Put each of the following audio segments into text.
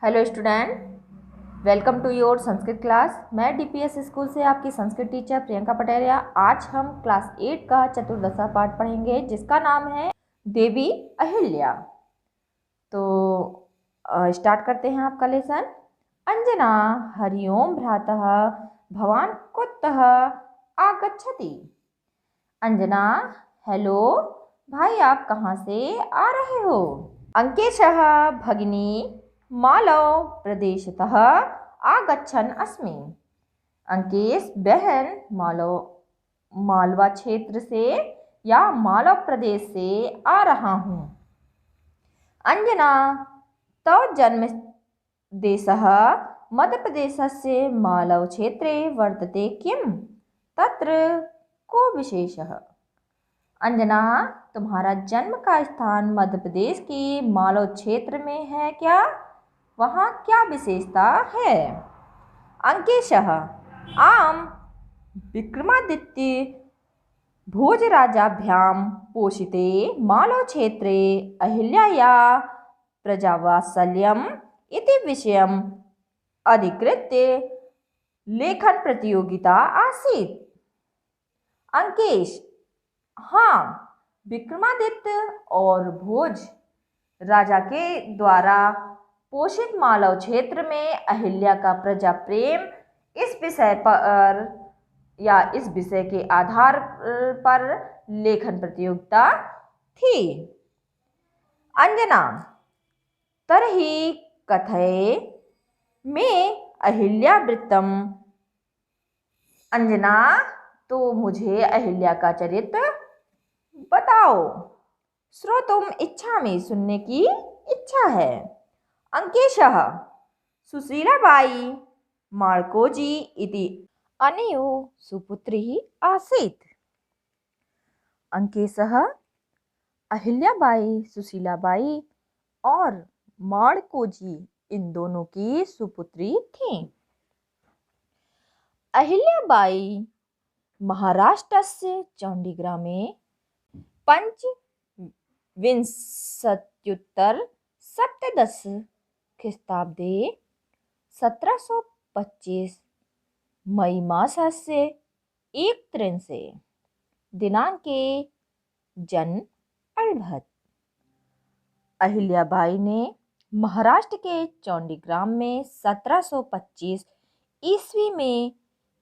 Hello student, welcome to your Sanskrit class. मैं DPS school से आपकी संस्कृत टीचर प्रियंका पटेरिया। आज हम क्लास 8 का चतुर्दशा पाठ पढ़ेंगे जिसका नाम है देवी अहिल्या। तो स्टार्ट करते हैं आपका लेसन। अंजना हरिओम भ्रातः भवान कुतः आगच्छति। अंजना, हेलो भाई, आप कहाँ से आ रहे हो? अंकेशः भगिनी मालव प्रदेशतः आगच्छन् अस्मि। अंकेश बहन मालवा क्षेत्र से या मालव प्रदेश से आ रहा हूँ। अंजना, तव जन्म देशः मध्यप्रदेशस्य मालव क्षेत्रे वर्तते किम? तत्र को विशेषः? अंजना, तुम्हारा जन्म का स्थान मध्य प्रदेश के मालव क्षेत्र में है क्या? वहाँ क्या विशेषता है? अंकेशः, आम विक्रमादित्य भोजराजाभ्यां पोषिते मालव क्षेत्रे अहिल्याया प्रजावात्सल्यम् इति विषयम् अधिकृत्य लेखन प्रतियोगिता आसीत्। अंकेश, हाँ, विक्रमादित्य और भोज राजा के द्वारा पोषित मालव क्षेत्र में अहिल्या का प्रजा प्रेम इस विषय पर या इस विषय के आधार पर लेखन प्रतियोगिता थी। अंजना, तर्हि कथय में अहिल्या वृत्तम। अंजना, तो मुझे अहिल्या का चरित्र बताओ। श्रोतुम इच्छामि, सुनने की इच्छा है। अंकेशः, सुशीलाबाई मार्कोजी इति अनयो सुपुत्री आसीत्। अंकेशः, अहिल्याबाई, सुशीलाबाई और मार्कोजी इन दोनों की सुपुत्री थीं। अहिल्याबाई महाराष्ट्रस्य चौंडीग्रामे पंचविंशत्युत्तर सप्तदश ख्रीष्टाब्दे 1725 मई मासस्य 31 दिनांके जन्म अलभत। अहिल्याबाई ने महाराष्ट्र के चौंडीग्राम में 1725 ईस्वी में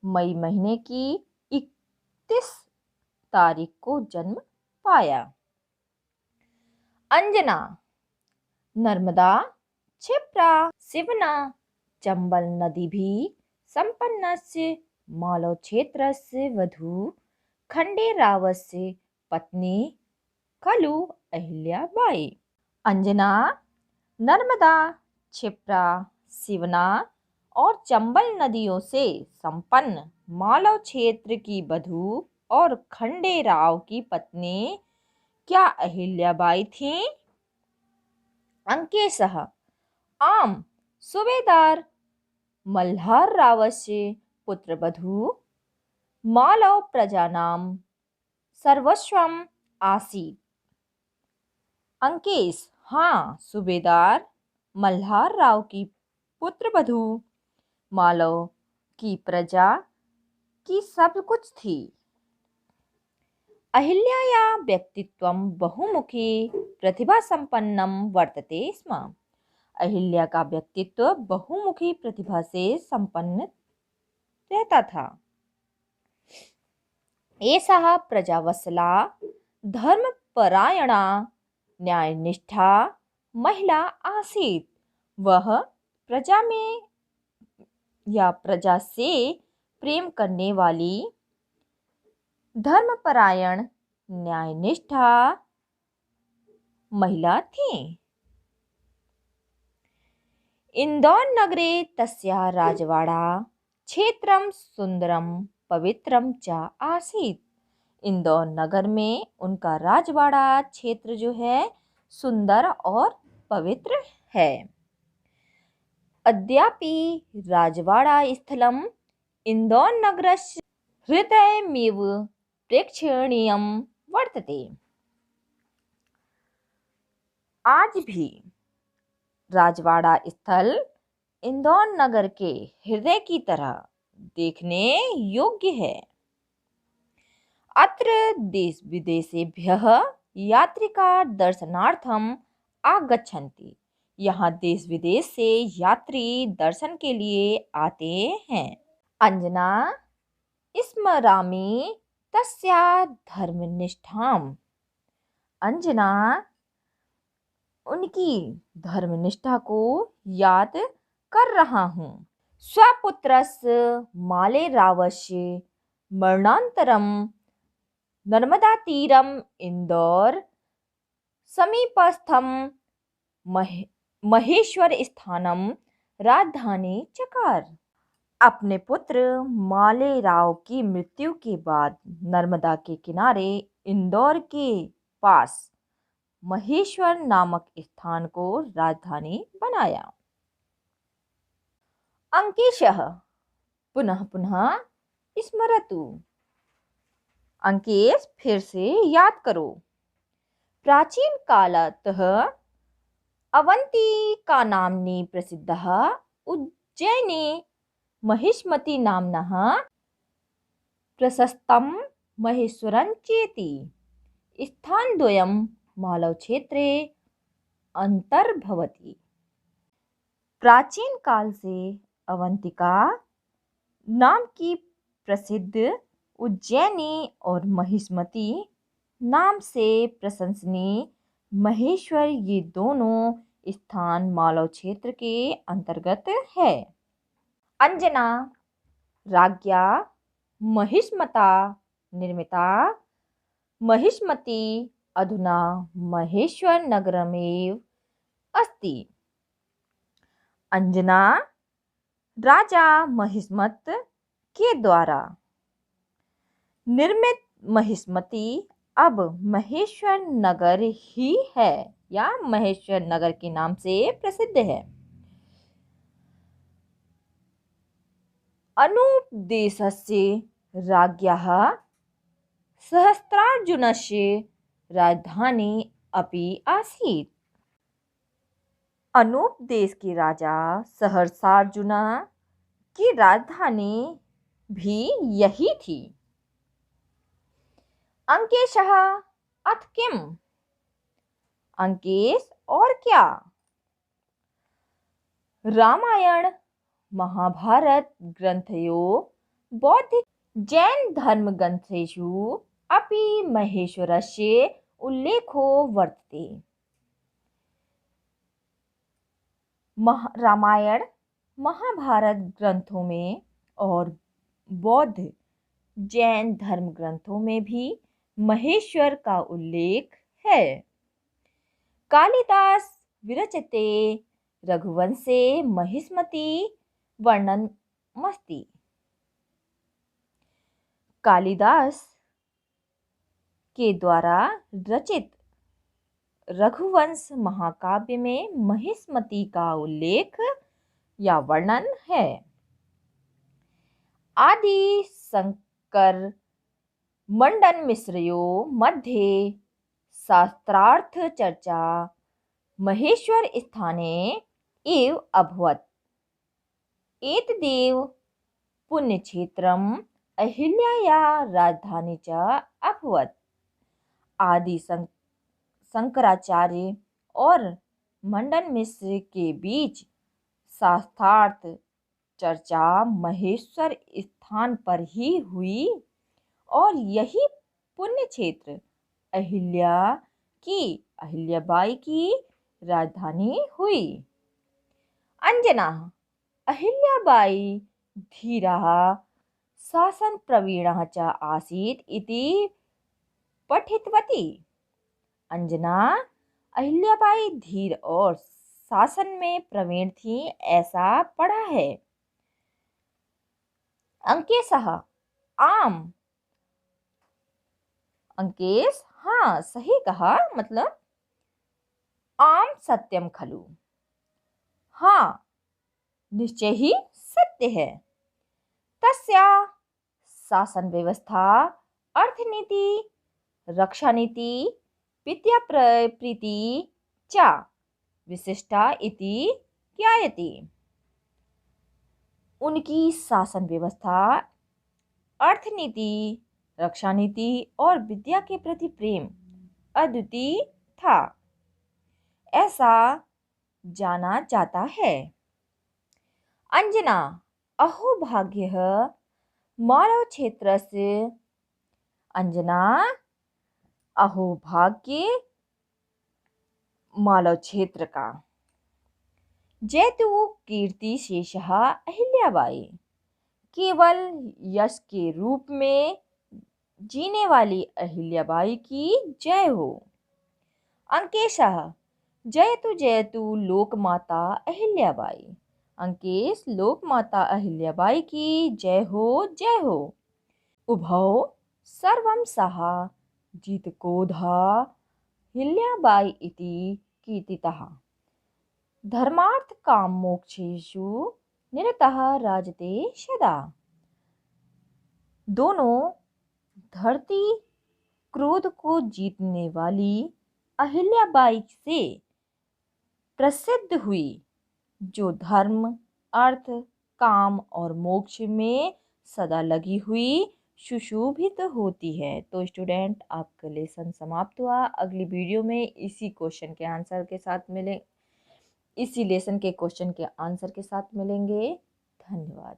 मई महीने की 31 तारीख को जन्म पाया। अंजना, नर्मदा, क्षिप्रा, शिवना, चंबल नदी भी संपन्नस्य मालव क्षेत्रस्य वधू खंडेरावस्य पत्नी खलु अहिल्याबाई। अंजना, नर्मदा, क्षिप्रा, शिवना और चंबल नदियों से संपन्न मालव क्षेत्र की वधू और खंडेराव की पत्नी क्या अहिल्याबाई थी? अंकेशः, आम, सूबेदार मल्हार रावस्य पुत्रवधू मालव प्रजानां सर्वस्वम् आसीत्। अंकेश, हाँ, सूबेदार मल्हार राव की पुत्रवधू मालव की प्रजा की सब कुछ थी। अहिल्याया व्यक्तित्वं बहुमुखी प्रतिभा संपन्नम वर्तते स्म। अहिल्या का व्यक्तित्व बहुमुखी प्रतिभा से संपन्न रहता था। एषा प्रजावत्सला धर्मपरायणा न्यायनिष्ठा महिला आसीत्। वह प्रजा में या प्रजा से प्रेम करने वाली धर्मपरायण न्यायनिष्ठा महिला थी। इंदौर नगरे तस्याः राजवाड़ा क्षेत्रं सुंदरम पवित्रम च आसीत्। इंदौर नगर में उनका राजवाड़ा क्षेत्र जो है सुंदर और पवित्र है। अद्यापि राजवाड़ा स्थलम इंदौर नगरस्य हृदयमेव प्रेक्षणीयं वर्तते। आज भी राजवाड़ा स्थल इंदौर नगर के हृदय की तरह देखने योग्य है। अत्र देश विदेशेभ्यः यात्रिका दर्शनार्थम आगच्छन्ति। यहाँ देश विदेश से यात्री दर्शन के लिए आते हैं। अंजना स्मरामि तस्या धर्मनिष्ठाम। अंजना उनकी धर्मनिष्ठा को याद कर रहा हूँ। स्वपुत्रस्य मालेरावस्य मरणानन्तरं नर्मदातीरम् इंदौर समीपस्थं महेश्वर स्थानम राजधानी चकार। अपने पुत्र मालेराव की मृत्यु के बाद नर्मदा के किनारे इंदौर के पास महेश्वर नामक स्थान को राजधानी बनाया। अंकेशः पुनः पुनः स्मरतु। अंकेश फिर से याद करो। प्राचीन कालतः अवंतिका नाम्नी प्रसिद्धः उज्जैनी महिष्मती नाम्नः प्रशस्तं महेश्वरं चेति स्थानद्वयं मालव क्षेत्रे अंतर्भवति। प्राचीन काल से अवंतिका नाम की प्रसिद्ध उज्जैनी और महिष्मती नाम से प्रशंसनीय महेश्वर ये दोनों स्थान मालव क्षेत्र के अंतर्गत है। अंजना राज्ञा महिष्मता निर्मिता महिष्मती अधुना महेश्वर नगरमेव अस्ति। अंजना राजा महिष्मत के द्वारा निर्मित महिष्मती अब महेश्वर नगर ही है या महेश्वर नगर के नाम से प्रसिद्ध है। अनुपदेशस्य राज्ञः सहस्त्रार्जुनस्य राजधानी अपि आसीत्। अनुपदेश के राजा सहस्त्रार्जुन की राजधानी भी यही थी। अंकेशः अथ किम। अंकेश और क्या। रामायण महाभारत ग्रंथयो बौद्धिक जैन धर्म ग्रंथेषु अपि महेश्वरस्य उल्लेखो वर्तते। रामायण महाभारत ग्रंथों में और बौद्ध जैन धर्म ग्रंथों में भी महेश्वर का उल्लेख है। कालिदास विरचिते रघुवंशे महिष्मती वर्णनमस्ति। कालिदास के द्वारा रचित रघुवंश महाकाव्य में महिष्मती का उल्लेख या वर्णन है। आदि शंकर मंडन मिश्रयो मध्ये शास्त्रार्थ चर्चा महेश्वर स्थाने एव अभवत्। एतदेव पुण्यक्षेत्रम अहिल्याया राजधानी च अभवत्। आदि शंकराचार्य और मंडन मिश्र के बीच शास्त्रार्थ चर्चा महेश्वर स्थान पर ही हुई और यही पुण्य क्षेत्र अहिल्याबाई की राजधानी हुई। अंजना अहिल्याबाई धीरः शासन प्रवीणः च आसीत् इति पठितवती। अंजना अहिल्याबाई धीर और शासन में प्रवीण थी ऐसा पढ़ा है। अंकेशः आम। अंकेश हाँ सही कहा, मतलब आम सत्यम खलु। हाँ निश्चय ही सत्य है। तस्या शासन व्यवस्था अर्थनीति रक्षा नीति विद्या प्रीति च विशिष्टा इति ज्ञायते। उनकी शासन व्यवस्था, अर्थनीति, रक्षा नीति और विद्या के प्रति प्रेम अद्वितीय था, ऐसा जाना जाता है। अंजना अहोभाग्यः मालव क्षेत्रस्य अंजना अहोभाग्य मालव क्षेत्र का जैतु कीर्ति शेषः अहिल्याबाई केवल यश के रूप में जीने वाली अहिल्याबाई की जय हो। अंकेशः जयतु जयतु लोकमाता अहिल्याबाई अंकेश लोकमाता अहिल्याबाई की जय हो जय हो। उभौ सर्वं सः जितकोधा हिल्याबाई इति कीर्तितः धर्मार्थ काम मोक्षेषु निरतः राजते सदा। दोनों धरती क्रोध को जीतने वाली अहिल्याबाई से प्रसिद्ध हुई, जो धर्म, अर्थ, काम और मोक्ष में सदा लगी हुई सुशोभित होती है। तो स्टूडेंट, आपका लेसन समाप्त हुआ। अगली वीडियो में इसी क्वेश्चन के आंसर के साथ मिलेंगे, इसी लेसन के क्वेश्चन के आंसर के साथ मिलेंगे। धन्यवाद।